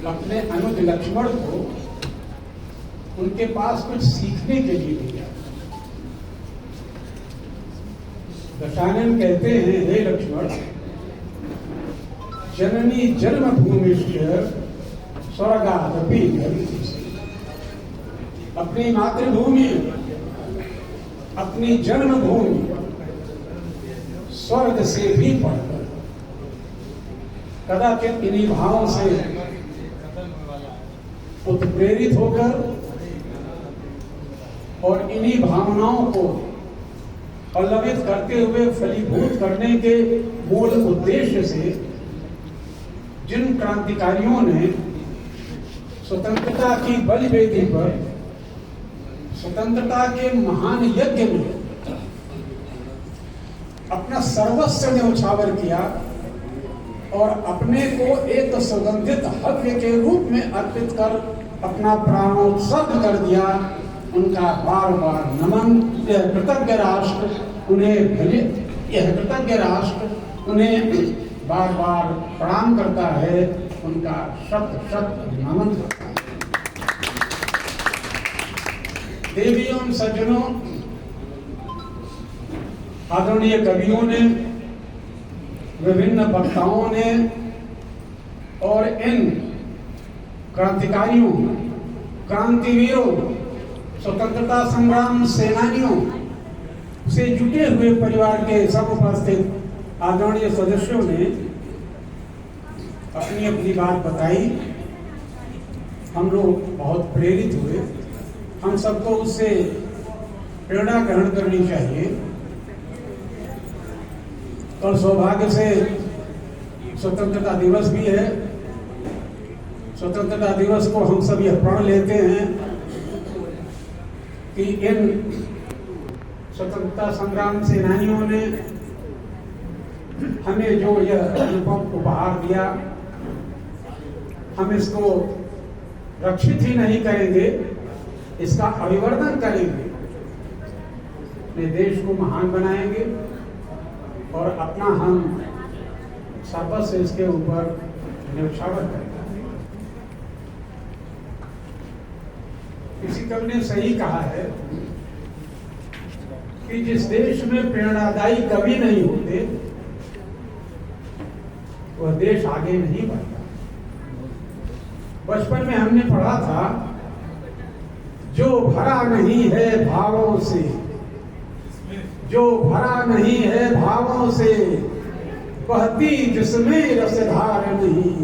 अपने अनुज लक्ष्मण को उनके पास कुछ सीखने के लिए भेजा। दशानन कहते हैं, हे लक्ष्मण, जननी जन्मभूमिश्च स्वर्गादपि गरीयसी। अपनी मातृभूमि, अपनी जन्मभूमि स्वर्ग से भी बढ़कर कदाचित इन्हीं भावों से उत्प्रेरित होकर और इन्हीं भावनाओं को पल्लवित करते हुए फलीभूत करने के मूल उद्देश्य से जिन क्रांतिकारियों ने स्वतंत्रता की बलिवेदी पर स्वतंत्रता के महान यज्ञ में अपना सर्वस्व न्यौछावर किया और अपने को एक सुगंधित हव्य के रूप में अर्पित कर अपना प्राणोत्सर्ग कर दिया, उनका बार बार नमन। यह कृतज्ञ राष्ट्र उन्हें बार बार प्रणाम करता है, उनका शत शत नमन करता है। देवियों सज्जनों, आदरणीय कवियों ने, विभिन्न वक्ताओं ने और इन क्रांतिकारियों, क्रांतिवीरों, स्वतंत्रता संग्राम सेनानियों से जुटे हुए परिवार के सब उपस्थित आदरणीय सदस्यों ने अपनी अपनी बात बताई। हम लोग बहुत प्रेरित हुए। हम सबको उससे प्रेरणा ग्रहण करनी चाहिए। कल सौभाग्य से स्वतंत्रता दिवस भी है। स्वतंत्रता दिवस को हम सब यह प्रण लेते हैं कि इन स्वतंत्रता संग्राम सेनानियों ने हमें जो यह अनुभव उपहार दिया, हम इसको रक्षित ही नहीं करेंगे, इसका अभिवर्धन करेंगे, अपने देश को महान बनाएंगे और अपना हम सर्वस्व इसके ऊपर न्यौछावर करेंगे। किसी कवि ने सही कहा है कि जिस देश में प्रेरणादायी कवि नहीं होते वह देश आगे नहीं बढ़ता। बचपन में हमने पढ़ा था, जो भरा नहीं है भावों से, जो भरा नहीं है भावों से, बहती जिसमें रसधार नहीं,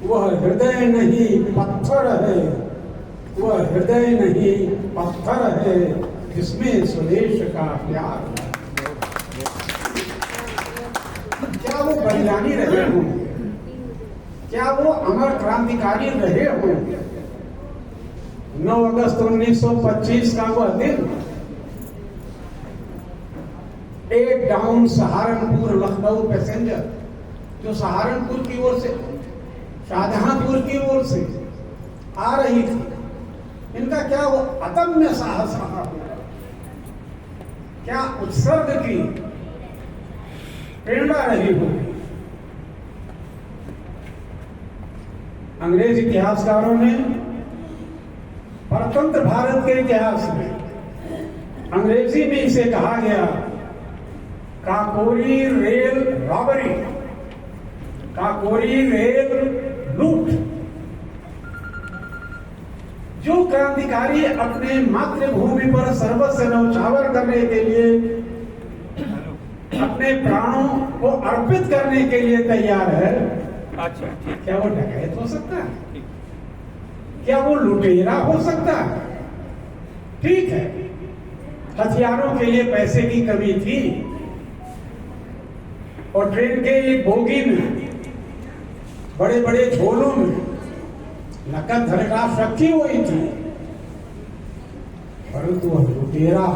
वह हृदय नहीं पत्थर है, वह हृदय नहीं पत्थर है, जिसमें स्वदेश का प्यार है। क्या वो बलिदानी रहे होंगे? क्या वो अमर क्रांतिकारी रहे होंगे? 9 अगस्त 1925 का वह दिन, 8 डाउन सहारनपुर लखनऊ पैसेंजर जो सहारनपुर की ओर से शाहजहांपुर की ओर से आ रही थी, इनका क्या वो अदम्य साहस रहा होगा, क्या उत्सर्ग की प्रेरणा रही होगी। अंग्रेज इतिहासकारों ने परतंत्र भारत के इतिहास में अंग्रेजी में इसे कहा गया Kakori rail robbery, Kakori rail लूट। जो क्रांतिकारी अपने मातृभूमि पर सर्वस्व न्यौछावर करने के लिए, अपने प्राणों को अर्पित करने के लिए तैयार है, अच्छा, क्या वो डकैत हो सकता है? क्या वो लुटेरा हो सकता है? ठीक है, हथियारों के लिए पैसे की कमी थी और ट्रेन के एक बोगी में, बड़े बड़े झोलों में नकद धनराशि रखी हुई थी, परंतु वह लुटेरा,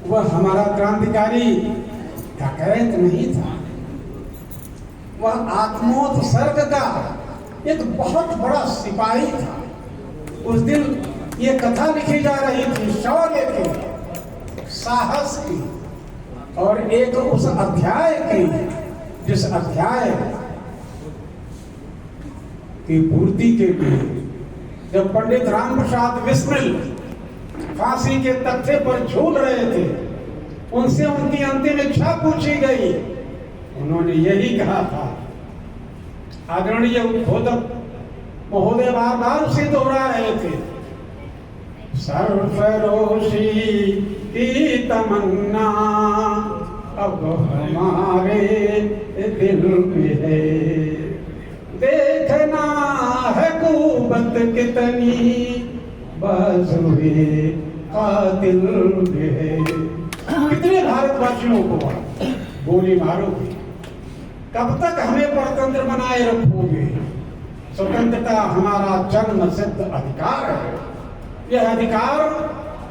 वह हमारा क्रांतिकारी डकैत नहीं था। वह आत्मोत्सर्ग का एक बहुत बड़ा सिपाही था। उस दिन ये कथा लिखी जा रही थी शौर्य की, साहस की और एक उस अध्याय की जिस अध्याय की पूर्ति के लिए जब पंडित राम प्रसाद बिस्मिल फांसी के तख्ते पर झूल रहे थे, उनसे उनकी अंतिम इच्छा पूछी गई। उन्होंने यही कहा था। आदरणीय उद्बोधक महोदय बार बार उसे दोहरा रहे थे, सरफरोशी की तमन्ना अब हमारे दिल में है, देखना है कुबत कितनी बाजुए कातिल में है। कितने भारतवासियों को गोली मारोगे? कब तक हमें परतंत्र बनाए रखोगे? स्वतंत्रता हमारा जन्म सिद्ध अधिकार है। यह अधिकार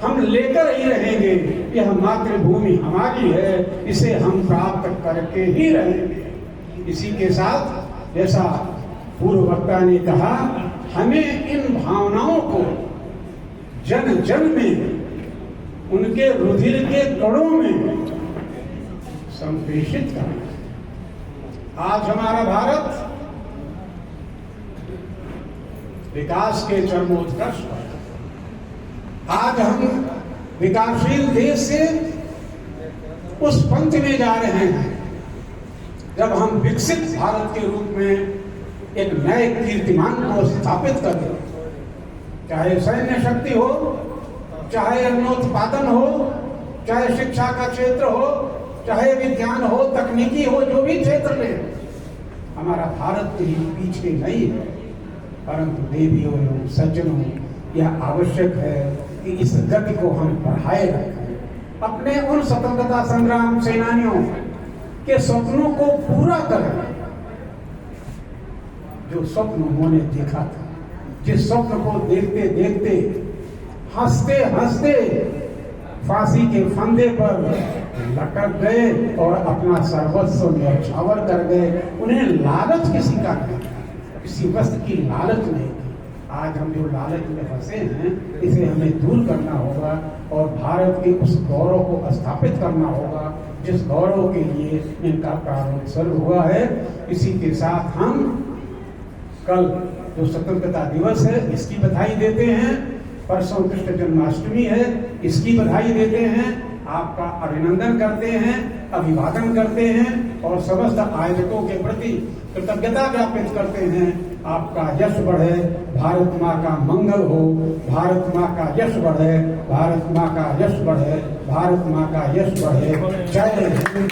हम लेकर ही रहेंगे। यह मातृभूमि हमारी है, इसे हम प्राप्त करके ही रहेंगे। इसी के साथ जैसा पूर्व वक्ता ने कहा, हमें इन भावनाओं को जन जन में, उनके रुधिर के कणों में संप्रेषित करना। आज हमारा भारत विकास के चरमोत्कर्ष पर, आज हम विकासशील देश से उस पंथ में जा रहे हैं जब हम विकसित भारत के रूप में एक नए कीर्तिमान को स्थापित करें। चाहे सैन्य शक्ति हो, चाहे अन्नोत्पादन हो, चाहे शिक्षा का क्षेत्र हो, चाहे विज्ञान हो, तकनीकी हो, जो भी क्षेत्र में हमारा भारत कहीं पीछे नहीं है। परंतु देवियों एवं सज्जनों, यह आवश्यक है कि इस गति को हम बढ़ाए रखें। अपने उन स्वतंत्रता संग्राम सेनानियों के सपनों को पूरा करें जो स्वप्न उन्होंने देखा था, जिस स्वप्न को देखते देखते हंसते हंसते फांसी के फंदे पर लटक गए और अपना सर्वस्व न्यौछावर कर गए। उन्हें लालच किसी का नहीं, किसी वस्तु की लालच नहीं थी। आज हम जो लालच में फंसे हैं, इसे हमें दूर करना होगा और भारत के उस गौरव को स्थापित करना होगा जिस गौरव के लिए इनका प्रारंभ हुआ है। इसी के साथ हम कल जो स्वतंत्रता दिवस है, इसकी बधाई देते हैं। परसों कृष्ण जन्माष्टमी है, इसकी बधाई देते हैं। आपका अभिनंदन करते हैं, अभिवादन करते हैं और समस्त आयोजकों के प्रति कृतज्ञता ज्ञापित करते हैं। आपका यश बढ़े, भारत माँ का मंगल हो, भारत माँ का यश बढ़े, भारत माँ का यश बढ़े, भारत माँ का यश बढ़े। जय हिंद।